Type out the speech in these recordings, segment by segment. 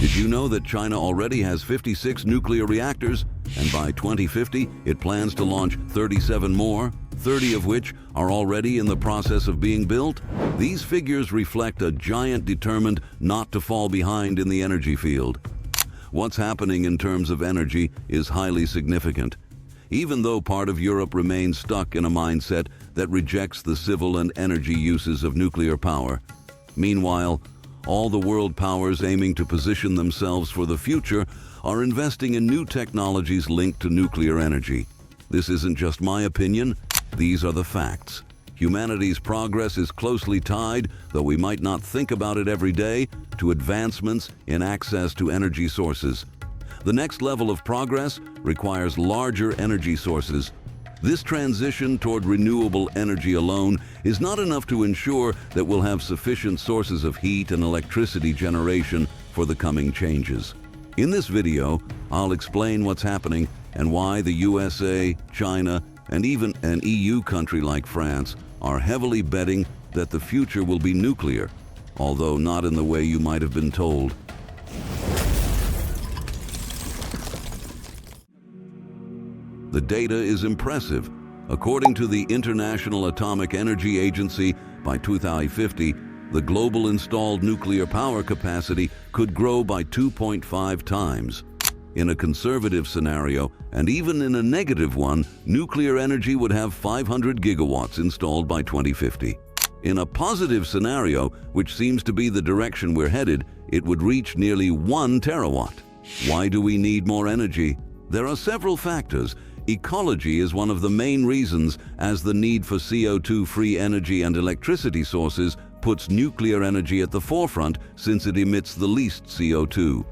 Did you know that China already has 56 nuclear reactors, and by 2050 it plans to launch 37 more, 30 of which are already in the process of being built? These figures reflect a giant determined not to fall behind in the energy field. What's happening in terms of energy is highly significant. Even though part of Europe remains stuck in a mindset that rejects the civil and energy uses of nuclear power. Meanwhile, all the world powers aiming to position themselves for the future are investing in new technologies linked to nuclear energy. This isn't just my opinion, these are the facts. Humanity's progress is closely tied, though we might not think about it every day, to advancements in access to energy sources. The next level of progress requires larger energy sources. This transition toward renewable energy alone is not enough to ensure that we'll have sufficient sources of heat and electricity generation for the coming changes. In this video, I'll explain what's happening and why the USA, China, and even an EU country like France are heavily betting that the future will be nuclear, although not in the way you might have been told. The data is impressive. According to the International Atomic Energy Agency, by 2050, the global installed nuclear power capacity could grow by 2.5 times. In a conservative scenario, and even in a negative one, nuclear energy would have 500 gigawatts installed by 2050. In a positive scenario, which seems to be the direction we're headed, it would reach nearly 1 terawatt. Why do we need more energy? There are several factors. Ecology is one of the main reasons, as the need for CO2-free energy and electricity sources puts nuclear energy at the forefront since it emits the least CO2.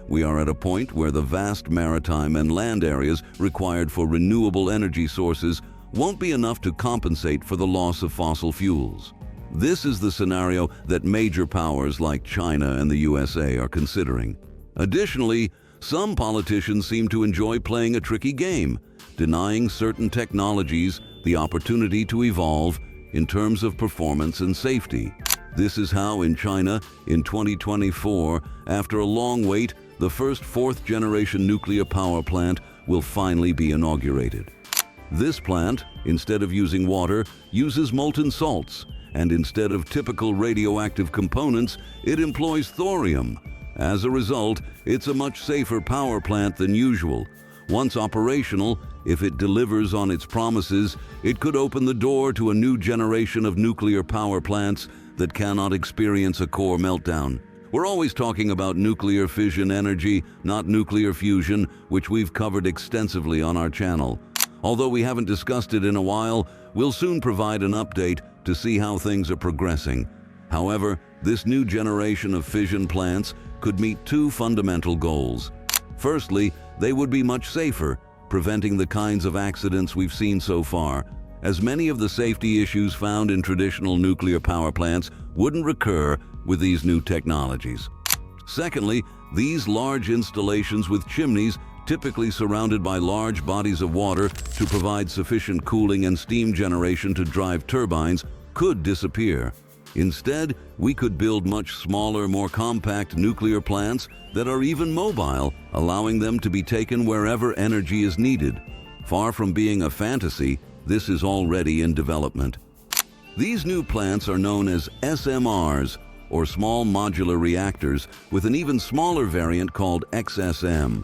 We are at a point where the vast maritime and land areas required for renewable energy sources won't be enough to compensate for the loss of fossil fuels. This is the scenario that major powers like China and the USA are considering. Additionally, some politicians seem to enjoy playing a tricky game, denying certain technologies the opportunity to evolve in terms of performance and safety. This is how in China, in 2024, after a long wait, the first fourth-generation nuclear power plant will finally be inaugurated. This plant, instead of using water, uses molten salts, and instead of typical radioactive components, it employs thorium. As a result, it's a much safer power plant than usual. Once operational, if it delivers on its promises, it could open the door to a new generation of nuclear power plants that cannot experience a core meltdown. We're always talking about nuclear fission energy, not nuclear fusion, which we've covered extensively on our channel. Although we haven't discussed it in a while, we'll soon provide an update to see how things are progressing. However, this new generation of fission plants could meet two fundamental goals. Firstly, they would be much safer, preventing the kinds of accidents we've seen so far, as many of the safety issues found in traditional nuclear power plants wouldn't recur with these new technologies. Secondly, these large installations with chimneys, typically surrounded by large bodies of water to provide sufficient cooling and steam generation to drive turbines, could disappear. Instead, we could build much smaller, more compact nuclear plants that are even mobile, allowing them to be taken wherever energy is needed. Far from being a fantasy, this is already in development. These new plants are known as SMRs, or small modular reactors, with an even smaller variant called XSM.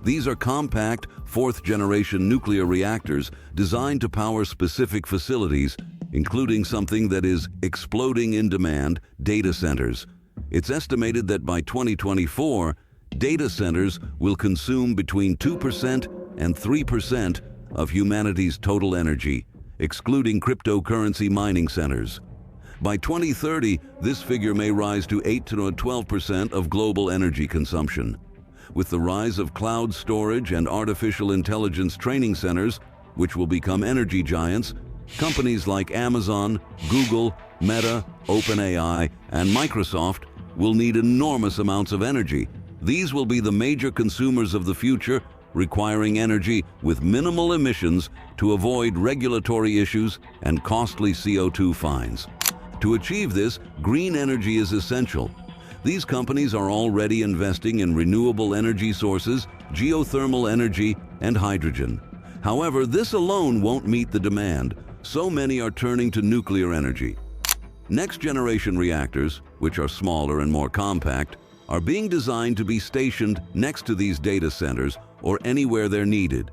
These are compact, fourth-generation nuclear reactors designed to power specific facilities, including something that is exploding in demand, data centers. It's estimated that by 2024, data centers will consume between 2% and 3% of humanity's total energy, excluding cryptocurrency mining centers. By 2030, this figure may rise to 8 to 12% of global energy consumption. With the rise of cloud storage and artificial intelligence training centers, which will become energy giants, companies like Amazon, Google, Meta, OpenAI, and Microsoft will need enormous amounts of energy. These will be the major consumers of the future, requiring energy with minimal emissions to avoid regulatory issues and costly CO2 fines. To achieve this, green energy is essential. These companies are already investing in renewable energy sources, geothermal energy, and hydrogen. However, this alone won't meet the demand. So many are turning to nuclear energy. Next-generation reactors, which are smaller and more compact, are being designed to be stationed next to these data centers or anywhere they're needed.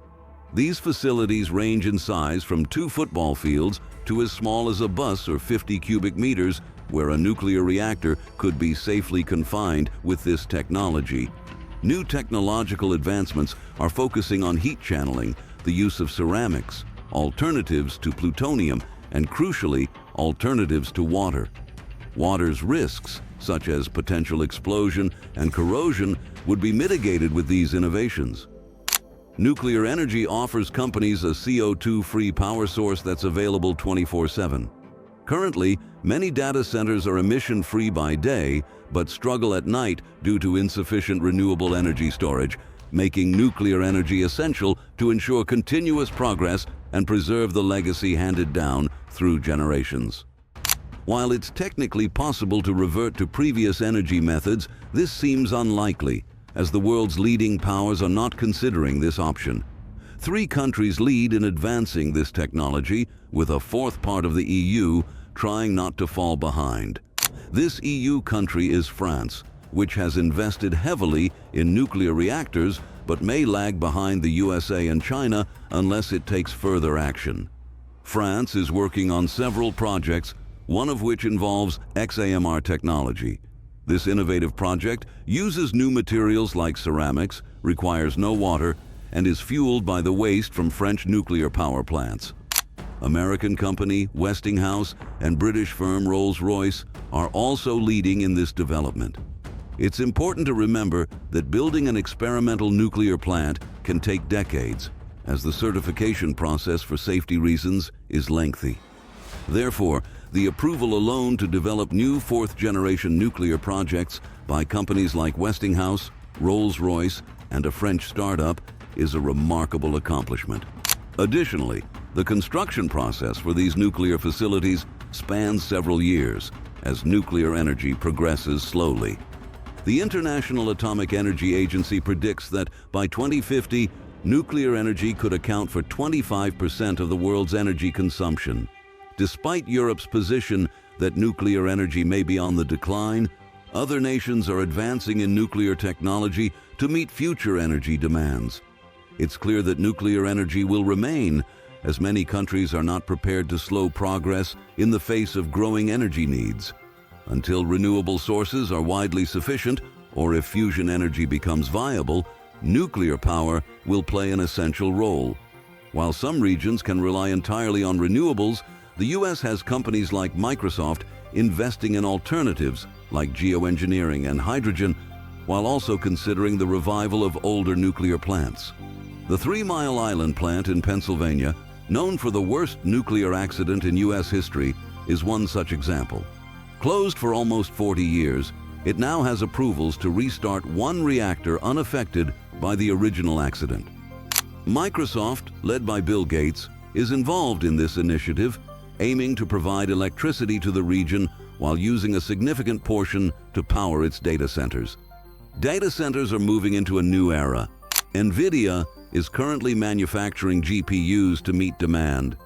These facilities range in size from 2 football fields to as small as a bus or 50 cubic meters, where a nuclear reactor could be safely confined with this technology. New technological advancements are focusing on heat channeling, the use of ceramics, alternatives to plutonium, and crucially, alternatives to water. Water's risks, such as potential explosion and corrosion, would be mitigated with these innovations. Nuclear energy offers companies a CO2-free power source that's available 24/7. Currently, many data centers are emission-free by day, but struggle at night due to insufficient renewable energy storage, making nuclear energy essential to ensure continuous progress and preserve the legacy handed down through generations. While it's technically possible to revert to previous energy methods, this seems unlikely, as the world's leading powers are not considering this option. 3 countries lead in advancing this technology, with a 4th part of the EU trying not to fall behind. This EU country is France, which has invested heavily in nuclear reactors but may lag behind the USA and China unless it takes further action. France is working on several projects, one of which involves XAMR technology. This innovative project uses new materials like ceramics, requires no water, and is fueled by the waste from French nuclear power plants. American company Westinghouse and British firm Rolls-Royce are also leading in this development. It's important to remember that building an experimental nuclear plant can take decades, as the certification process for safety reasons is lengthy. Therefore, the approval alone to develop new 4th-generation nuclear projects by companies like Westinghouse, Rolls-Royce, and a French startup is a remarkable accomplishment. Additionally, the construction process for these nuclear facilities spans several years, as nuclear energy progresses slowly. The International Atomic Energy Agency predicts that by 2050, nuclear energy could account for 25% of the world's energy consumption. Despite Europe's position that nuclear energy may be on the decline, other nations are advancing in nuclear technology to meet future energy demands. It's clear that nuclear energy will remain, as many countries are not prepared to slow progress in the face of growing energy needs. Until renewable sources are widely sufficient, or if fusion energy becomes viable, nuclear power will play an essential role. While some regions can rely entirely on renewables, the U.S. has companies like Microsoft investing in alternatives like geoengineering and hydrogen, while also considering the revival of older nuclear plants. The 3 Mile Island plant in Pennsylvania, known for the worst nuclear accident in U.S. history, is one such example. Closed for almost 40 years, it now has approvals to restart 1 reactor unaffected by the original accident. Microsoft, led by Bill Gates, is involved in this initiative, aiming to provide electricity to the region while using a significant portion to power its data centers. Data centers are moving into a new era. NVIDIA is currently manufacturing GPUs to meet demand,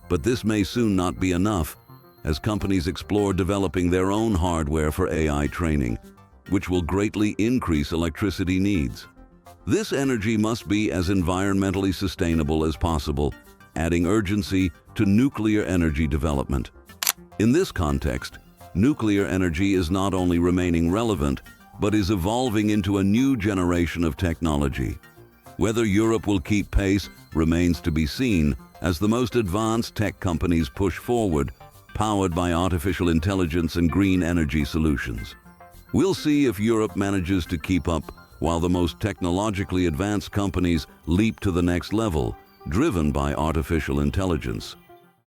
but this may soon not be enough, as companies explore developing their own hardware for AI training, which will greatly increase electricity needs. This energy must be as environmentally sustainable as possible, adding urgency to nuclear energy development. In this context, nuclear energy is not only remaining relevant, but is evolving into a new generation of technology. Whether Europe will keep pace remains to be seen, as the most advanced tech companies push forward, powered by artificial intelligence and green energy solutions. We'll see if Europe manages to keep up while the most technologically advanced companies leap to the next level, driven by artificial intelligence.